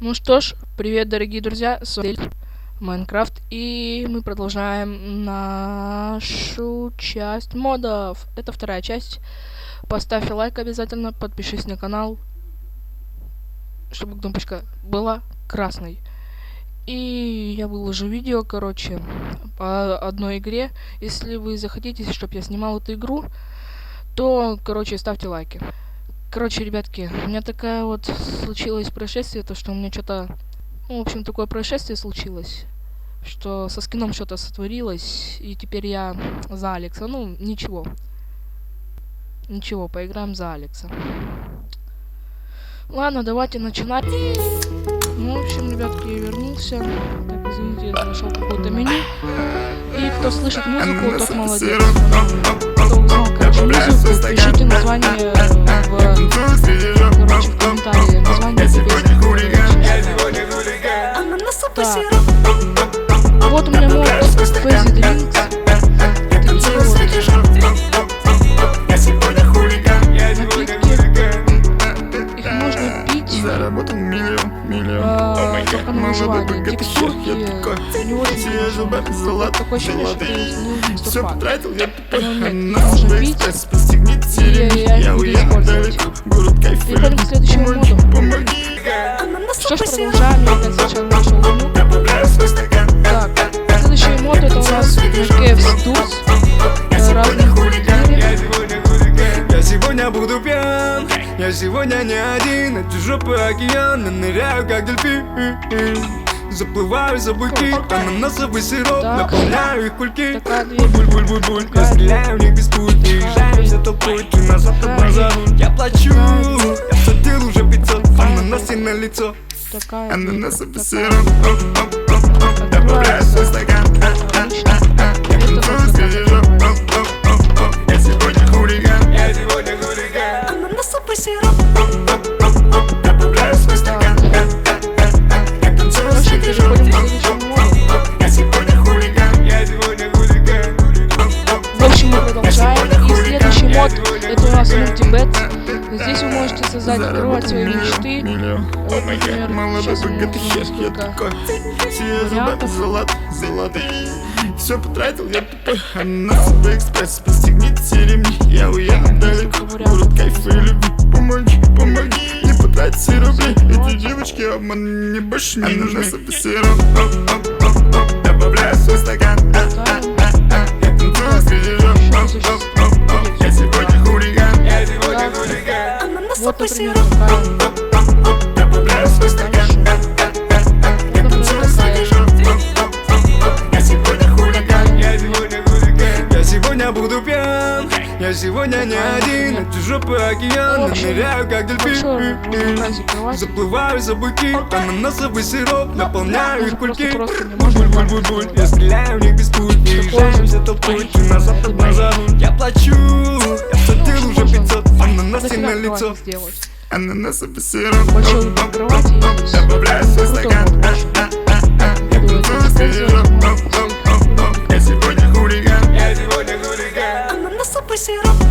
Ну что ж, привет, дорогие друзья, с вами Майнкрафт, и мы продолжаем нашу часть модов. Это вторая часть. Поставь лайк обязательно, подпишись на канал, чтобы кнопочка была красной. И я выложу видео, короче, по одной игре. Если вы захотите, чтобы я снимал эту игру, то, короче, ставьте лайки. Короче, ребятки, у меня такая вот случилось происшествие, то что у меня что-то, в общем, такое происшествие случилось, что со скином что-то сотворилось, и теперь я за Алекса. Ну, ничего, поиграем за Алекса. Ладно, давайте начинать. Ну, в общем, ребятки, я вернулся. Так, извините, я нашел какое-то меню. И кто слышит музыку, тот молодец. Кто узнал, короче, музыку, пишите название в комментарии. Название песни. Так. Вот у меня мод Фэзи Дринкс. Их можно пить. Заработал миллион. Только на выживание. Текстурки не очень Золото, такое ощущение, что не все потратил, я тупой. можно пить. Я уеду далеко, город кайфует. Переходим к следующему моду. Помоги. Что ж, продолжаем. Я опять сначала нашел меню. Так, следующий мод это у нас KFC Tours. Разных модов. Я сегодня буду пьян, я сегодня не один. Эти жопы океана, ныряю как дельфин. Заплываю за буйки, ананасовый сироп, наполняю их кульки. Буль-буль-буль-буль, я стреляю в них без пуль. Приезжаем за толпой, ты назад образовал. Я плачу, я платил уже 500, ананасы на лицо. Ананасовый сироп, добавляю свой стакан. Я сегодня хулиган, ананасовый сироп, добавляю свой стакан. В общем, мы продолжаем. И следующий мод это у нас мультибет. Здесь вы можете создать, открывать свои мечты. Например, сейчас у меня несколько вариантов. Золотый. Все потратил, я тупой. Ананасовый экспресс, пристегните ремни. Я уеду далеко, город кайфа и любви. Помоги, не потратить все рубли. Эти девочки обман, мне больше не нужны. Ананасовый сироп, добавляю свой стакан. Я танцую среди жоп. Я сегодня хулиган. Вот, например, такая. Добавляю свой стакан. Я танцую среди жоп. Я сегодня хулиган. Я сегодня буду пьян, я сегодня не один. Эти жопы океана, ныряю как дельфин. Заплываю за буйки, ананасовый сироп, наполняю их кульки. Буль-буль-буль-буль, я стреляю в них без пуль. Приезжаем за толпой, ты назад образовал. Я плачу, я платил уже 500, ананасы на лицо. Ананасовый сироп, добавляю свой стакан. Я танцую среди жоп. Я сегодня хулиган. Ананасовый сироп.